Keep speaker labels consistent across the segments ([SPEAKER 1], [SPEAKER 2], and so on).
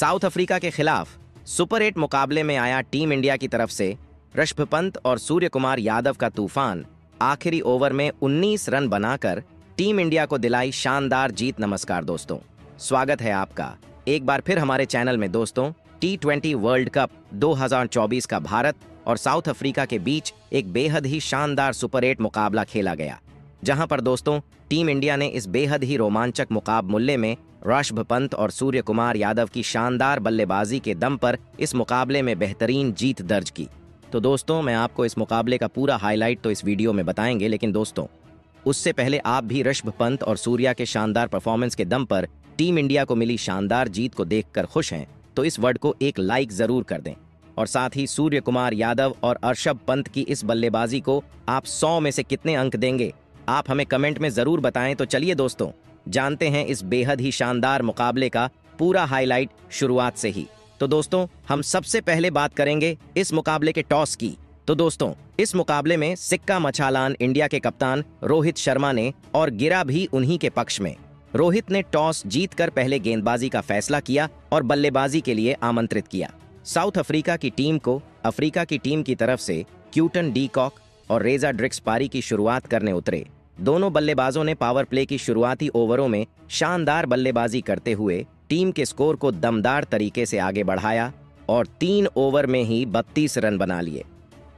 [SPEAKER 1] South Africa के खिलाफ super 8 मुकाबले में आया टीम इंडिया की तरफ से ऋषभ पंत और सूर्य कुमार यादव का तूफान आखिरी ओवर में 19 रन बनाकर टीम इंडिया को दिलाई शानदार जीत। नमस्कार दोस्तों, स्वागत है आपका एक बार फिर हमारे चैनल में। दोस्तों, T20 वर्ल्ड कप 2024 का भारत और साउथ अफ्रीका के बीच एक बेहद ही शानदार सुपर 8 मुकाबला खेला गया, जहां पर दोस्तों टीम इंडिया ने इस बेहद ही रोमांचक मुकाबले में ऋषभ पंत और सूर्य कुमार यादव की शानदार बल्लेबाजी के दम पर इस मुकाबले में बेहतरीन जीत दर्ज की। तो दोस्तों, मैं आपको इस मुकाबले का पूरा हाईलाइट तो इस वीडियो में बताएंगे, लेकिन दोस्तों उससे पहले आप भी ऋषभ पंत और सूर्या के शानदार परफॉर्मेंस के दम पर टीम इंडिया को मिली शानदार जीत को देखकर खुश हैं तो इस वर्ड को एक लाइक जरूर कर दें। और साथ ही सूर्य कुमार यादव और ऋषभ पंत की इस बल्लेबाजी को आप 100 में से कितने अंक देंगे, आप हमें कमेंट में जरूर बताएं। तो चलिए दोस्तों, जानते हैं इस बेहद ही शानदार मुकाबले का पूरा हाईलाइट शुरुआत से ही। तो दोस्तों, हम सबसे पहले बात करेंगे इस मुकाबले के टॉस की। तो दोस्तों, इस मुकाबले में सिक्का मचालान इंडिया के कप्तान रोहित शर्मा ने और गिरा भी उन्हीं के पक्ष में। रोहित ने टॉस जीतकर पहले गेंदबाजी का फैसला किया और बल्लेबाजी के लिए आमंत्रित किया। साउथ अफ्रीका की टीम को अफ्रीका की टीम की तरफ से क्यूटन डी कॉक और रेजा ड्रिक्स पारी की शुरुआत करने उतरे। दोनों बल्लेबाजों ने पावर प्ले की शुरुआती ओवरों में शानदार बल्लेबाजी करते हुए टीम के स्कोर को दमदार तरीके से आगे बढ़ाया और 3 ओवर में ही 32 रन बना लिए।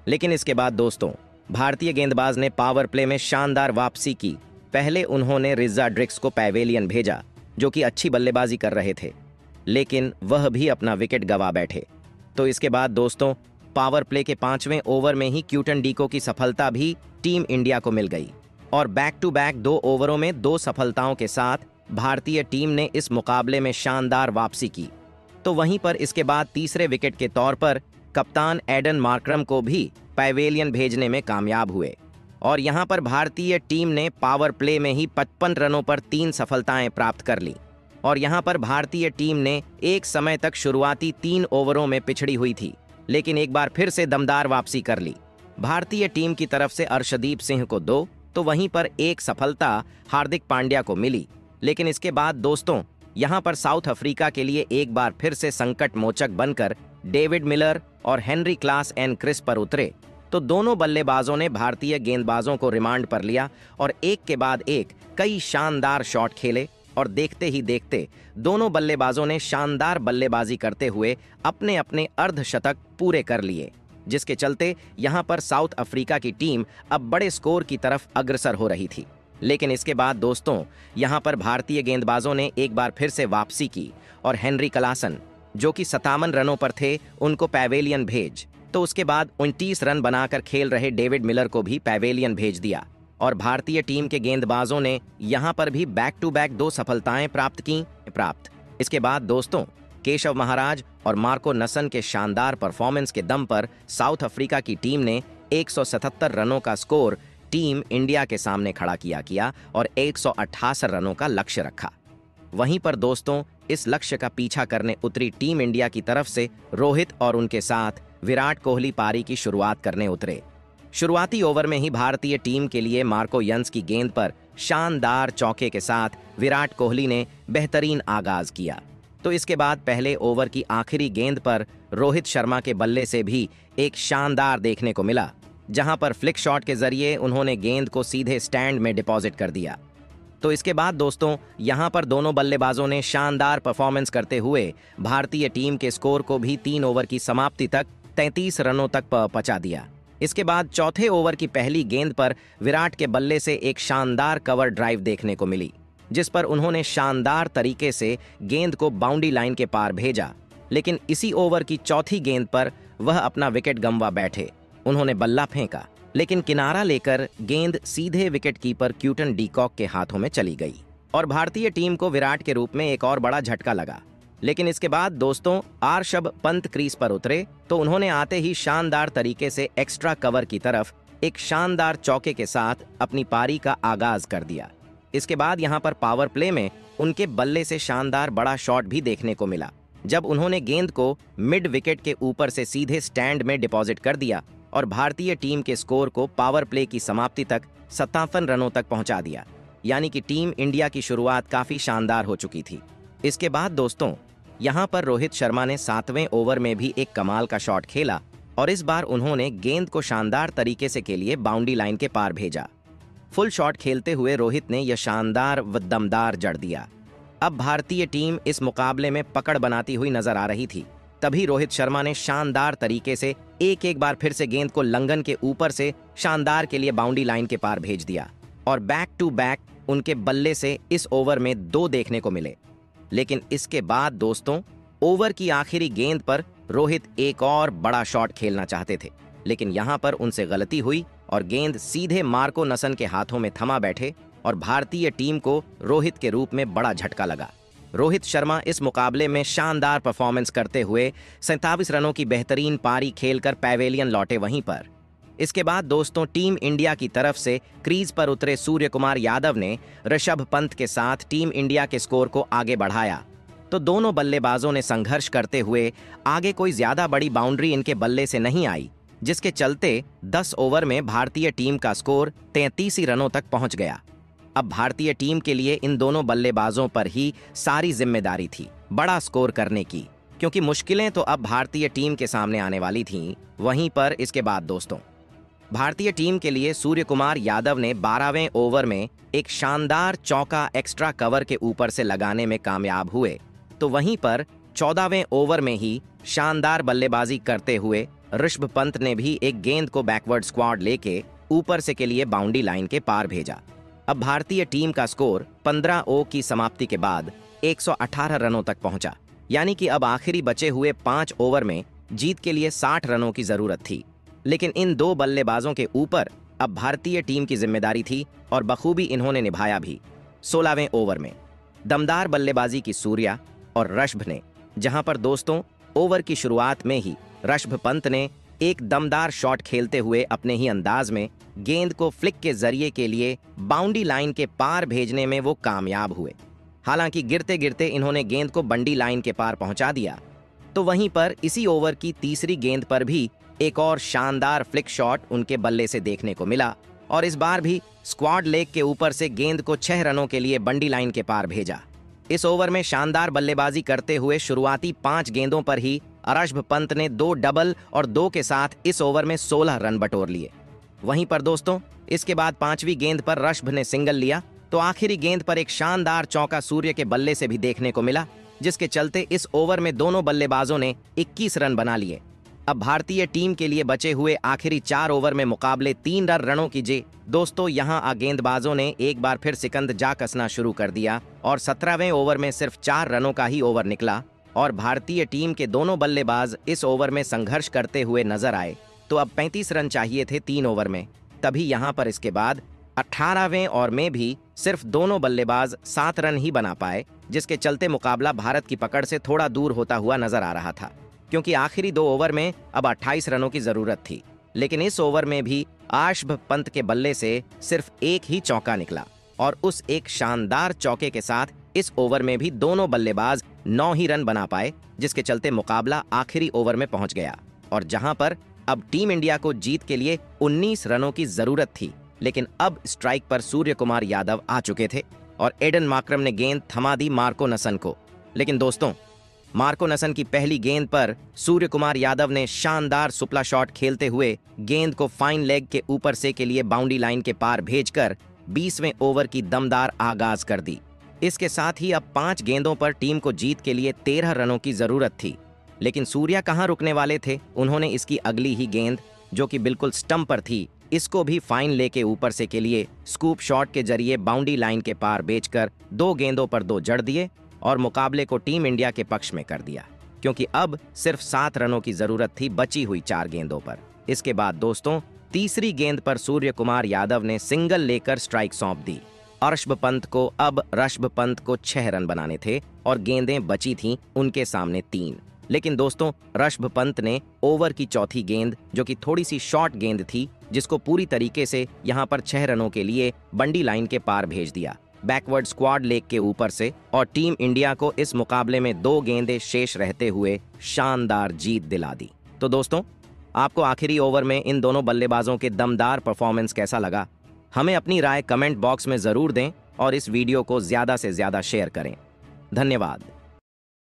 [SPEAKER 1] लेकिन इसके बाद दोस्तों भारतीय गेंदबाज ने पावर प्ले में शानदार वापसी की। पहले उन्होंने रेजा ड्रिक्स को पैवेलियन भेजा, जो कि अच्छी बल्लेबाजी कर रहे थे, लेकिन वह भी अपना विकेट गंवा बैठे। तो इसके बाद दोस्तों पावर प्ले के 5वें ओवर में ही क्यूटन डीको की सफलता भी टीम इंडिया को मिल गई और बैक टू बैक 2 ओवरों में 2 सफलताओं के साथ भारतीय टीम ने इस मुकाबले में शानदार वापसी की। तो वहीं पर इसके बाद तीसरे विकेट के तौर पर कप्तान एडन मार्करम को भी पैवेलियन भेजने में कामयाब हुए और यहां पर भारतीय टीम ने पावर प्ले में ही 55 रनों पर 3 सफलताएं प्राप्त कर ली। और यहां पर भारतीय टीम ने एक समय तक शुरुआती 3 ओवरों में पिछड़ी हुई थी, लेकिन एक बार फिर से दमदार वापसी कर ली। भारतीय टीम की तरफ से अर्शदीप सिंह को 2 तो वहीं पर 1 सफलता हार्दिक पांड्या को मिली। लेकिन इसके बाद दोस्तों यहां पर साउथ अफ्रीका के लिए एक बार फिर से संकट मोचक बनकर डेविड मिलर और हेनरी क्लास एन क्रिस पर उतरे। तो दोनों बल्लेबाजों ने भारतीय गेंदबाजों को रिमांड पर लिया और एक के बाद एक कई शानदार शॉट खेले और देखते ही देखते दोनों बल्लेबाजों ने शानदार बल्लेबाजी करते हुए अपने अपने अर्धशतक पूरे कर लिए, जिसके चलते यहां पर साउथ अफ्रीका की टीम अब बड़े स्कोर की तरफ अग्रसर हो रही थी। लेकिन इसके बाद दोस्तों यहां पर भारतीय गेंदबाजों ने एक बार फिर से वापसी की और हेनरी क्लासन, जो कि 57 रनों पर थे, उनको पैवेलियन भेज। तो उसके बाद 29 रन बनाकर खेल रहे डेविड मिलर को भी पैवेलियन भेज दिया और भारतीय टीम के गेंदबाजों ने यहां पर भी बैक टू बैक 2 सफलताएं प्राप्त। इसके बाद दोस्तों केशव महाराज और मार्को नसन के शानदार परफॉर्मेंस के दम पर साउथ अफ्रीका की टीम ने 177 रनों का स्कोर टीम इंडिया के सामने खड़ा किया और 188 रनों का लक्ष्य रखा। वहीं पर दोस्तों इस लक्ष्य का पीछा करने उतरी टीम इंडिया की तरफ से रोहित और उनके साथ विराट कोहली पारी की शुरुआत करने उतरे। शुरुआती ओवर में ही भारतीय टीम के लिए मार्को यंस की गेंद पर शानदार चौके के साथ विराट कोहली ने बेहतरीन आगाज किया। तो इसके बाद पहले ओवर की आखिरी गेंद पर रोहित शर्मा के बल्ले से भी एक शानदार देखने को मिला, जहां पर फ्लिक शॉट के जरिए उन्होंने गेंद को सीधे स्टैंड में डिपॉजिट कर दिया। तो इसके बाद दोस्तों यहां पर दोनों बल्लेबाजों ने शानदार परफॉर्मेंस करते हुए भारतीय टीम के स्कोर को भी 3 ओवर की समाप्ति तक 33 रनों तक पहुंचा दिया। इसके बाद चौथे ओवर की पहली गेंद पर विराट के बल्ले से एक शानदार कवर ड्राइव देखने को मिली, जिस पर उन्होंने शानदार तरीके से गेंद को बाउंड्री लाइन के पार भेजा। लेकिन इसी ओवर की चौथी गेंद पर वह अपना विकेट गंवा बैठे। उन्होंने बल्ला फेंका, लेकिन किनारा लेकर गेंद सीधे विकेट कीपर क्यूटन डी कॉक के हाथों में चली गई और भारतीय टीम को विराट के रूप में एक और बड़ा झटका लगा। लेकिन इसके बाद दोस्तों ऋषभ पंत क्रीज पर उतरे तो उन्होंने आते ही शानदार तरीके से एक्स्ट्रा कवर की तरफ एक शानदार चौके के साथ अपनी पारी का आगाज कर दिया। इसके बाद यहां पर पावर प्ले में उनके बल्ले से शानदार बड़ा शॉट भी देखने को मिला, जब उन्होंने गेंद को मिड विकेट के ऊपर से सीधे स्टैंड में डिपॉजिट कर दिया और भारतीय टीम के स्कोर को पावर प्ले की समाप्ति तक 57 रनों तक पहुंचा दिया। यानी कि टीम इंडिया की शुरुआत काफी शानदार हो चुकी थी। इसके बाद दोस्तों यहाँ पर रोहित शर्मा ने 7वें ओवर में भी एक कमाल का शॉट खेला और इस बार उन्होंने गेंद को शानदार तरीके से के लिए बाउंड्री लाइन के पार भेजा। फुल शॉट खेलते हुए रोहित ने यह शानदार व दमदार जड़ दिया। अब भारतीय टीम इस मुकाबले में पकड़ बनाती हुई नजर आ रही थी। तभी रोहित शर्मा ने शानदार तरीके से एक बार फिर से गेंद को लंगन के ऊपर से शानदार के लिए बाउंड्री लाइन के पार भेज दिया और बैक टू बैक उनके बल्ले से इस ओवर में 2 देखने को मिले। लेकिन इसके बाद दोस्तों, ओवर की आखिरी गेंद पर रोहित एक और बड़ा शॉट खेलना चाहते थे, लेकिन यहां पर उनसे गलती हुई और गेंद सीधे मार्को नसन के हाथों में थमा बैठे और भारतीय टीम को रोहित के रूप में बड़ा झटका लगा। रोहित शर्मा इस मुकाबले में शानदार परफॉर्मेंस करते हुए 27 रनों की बेहतरीन पारी खेलकर पैवेलियन लौटे। वहीं पर इसके बाद दोस्तों, टीम इंडिया की तरफ से क्रीज पर उतरे सूर्य कुमार यादव ने ऋषभ पंत के साथ टीम इंडिया के स्कोर को आगे बढ़ाया, तो दोनों बल्लेबाजों ने संघर्ष करते हुए आगे कोई ज्यादा बड़ी बाउंड्री इनके बल्ले से नहीं आई, जिसके चलते 10 ओवर में भारतीय टीम का स्कोर 33 ही रनों तक पहुंच गया। अब भारतीय टीम के लिए इन दोनों बल्लेबाजों पर ही सारी जिम्मेदारी थी बड़ा स्कोर करने की, क्योंकि मुश्किलें तो अब भारतीय टीम के सामने आने वाली थीं। वहीं पर इसके बाद दोस्तों, भारतीय टीम के लिए सूर्य कुमार यादव ने 12वें ओवर में एक शानदार चौका एक्स्ट्रा कवर के ऊपर से लगाने में कामयाब हुए, तो वहीं पर 14वें ओवर में ही शानदार बल्लेबाजी करते हुए ऋषभ पंत ने भी एक गेंद को बैकवर्ड स्क्वाड लेके ऊपर से के लिए बाउंड्री लाइन के पार भेजा। अब भारतीय टीम का स्कोर 15 ओवर की समाप्ति के बाद 118 रनों तक पहुंचा, यानी कि अब आखिरी बचे हुए 5 ओवर में जीत के लिए 60 रनों की जरूरत थी। लेकिन इन 2 बल्लेबाजों के ऊपर अब भारतीय टीम की जिम्मेदारी थी और बखूबी इन्होंने निभाया भी। 16वें ओवर में दमदार बल्लेबाजी की सूर्या और ऋषभ ने, जहां पर दोस्तों ओवर की शुरुआत में ही ऋषभ पंत ने एक दमदार शॉट खेलते हुए अपने ही अंदाज में गेंद को फ्लिक के जरिए के लिए बाउंड्री लाइन के पार भेजने में वो कामयाब हुए। हालांकि गिरते गिरते इन्होंने गेंद को बंडी लाइन के पार पहुंचा दिया, तो वहीं पर इसी ओवर की तीसरी गेंद पर भी एक और शानदार फ्लिक शॉट उनके बल्ले से देखने को मिला और इस बार भी स्क्वाड लेग के ऊपर से गेंद को 6 रनों के लिए बंडी लाइन के पार भेजा। इस ओवर में शानदार बल्लेबाजी करते हुए शुरुआती 5 गेंदों पर ही ऋषभ पंत ने 2 डबल और 2 के साथ इस ओवर में 16 रन बटोर लिए। वहीं पर दोस्तों, इसके बाद 5वीं गेंद पर ऋषभ ने सिंगल लिया, तो आखिरी गेंद पर एक शानदार चौका सूर्य के बल्ले से भी देखने को मिला, जिसके चलते इस ओवर में दोनों बल्लेबाजों ने 21 रन बना लिए। अब भारतीय टीम के लिए बचे हुए आखिरी 4 ओवर में मुकाबले 3 रनों की जे दोस्तों, यहां गेंदबाजों ने एक बार फिर सिकंद जा कसना शुरू कर दिया और 17वें ओवर में सिर्फ 4 रनों का ही ओवर निकला और भारतीय टीम के दोनों बल्लेबाज इस ओवर में संघर्ष करते हुए नजर आए। तो अब 35 रन चाहिए थे 3 ओवर में, तभी यहां पर इसके बाद 18वें ओवर में भी सिर्फ दोनों बल्लेबाज 7 रन ही बना पाए, जिसके चलते मुकाबला भारत की पकड़ से थोड़ा दूर होता हुआ नजर आ रहा था, क्योंकि आखिरी 2 ओवर में अब 28 रनों की जरूरत थी। लेकिन इस ओवर में भी ऋषभ पंत के बल्ले से सिर्फ एक ही चौका निकला और उस एक शानदार चौके के साथ इस ओवर में भी दोनों बल्लेबाज 9 ही रन बना पाए, जिसके चलते मुकाबला आखिरी ओवर में पहुंच गया और जहां पर अब टीम इंडिया को जीत के लिए 19 रनों की जरूरत थी। लेकिन अब स्ट्राइक पर सूर्य कुमार यादव आ चुके थे और एडन मार्करम ने गेंद थमा दी मार्को नसन को। लेकिन दोस्तों, मार्को नसन की पहली गेंद पर सूर्य कुमार यादव ने शानदार सुपला शॉट खेलते हुए गेंद को फाइन लेग के ऊपर से के लिए बाउंड्री लाइन के पार भेजकर 20वें ओवर की दमदार आगाज कर दी। इसके साथ ही अब 5 गेंदों पर टीम को जीत के लिए 13 रनों की जरूरत थी। लेकिन सूर्या कहां रुकने वाले थे, उन्होंने इसकी अगली ही गेंद, जो कि बिल्कुल स्टंप पर थी, इसको भी फाइन ले के ऊपर से के लिए स्कूप शॉट के जरिए बाउंड्री लाइन के पार बेचकर 2 गेंदों पर 2 जड़ दिए और मुकाबले को टीम इंडिया के पक्ष में कर दिया, क्योंकि अब सिर्फ 7 रनों की जरूरत थी बची हुई 4 गेंदों पर। इसके बाद दोस्तों, तीसरी गेंद पर सूर्य कुमार यादव ने सिंगल लेकर स्ट्राइक सौंप दी। ऋषभ पंत को अब 6 रन बनाने थे और गेंदें बची थीं उनके सामने 3। लेकिन दोस्तों, ऋषभ पंत ने ओवर की चौथी गेंद, जो कि थोड़ी सी शॉर्ट गेंद थी, जिसको पूरी तरीके से यहां पर 6 रनों के लिए बंडी लाइन के पार भेज दिया बैकवर्ड स्क्वाड लेग के ऊपर से, और टीम इंडिया को इस मुकाबले में 2 गेंदें शेष रहते हुए शानदार जीत दिला दी। तो दोस्तों, आपको आखिरी ओवर में इन दोनों बल्लेबाजों के दमदार परफॉर्मेंस कैसा लगा? हमें अपनी राय कमेंट बॉक्स में जरूर दें और इस वीडियो को ज्यादा से ज्यादा शेयर करें। धन्यवाद।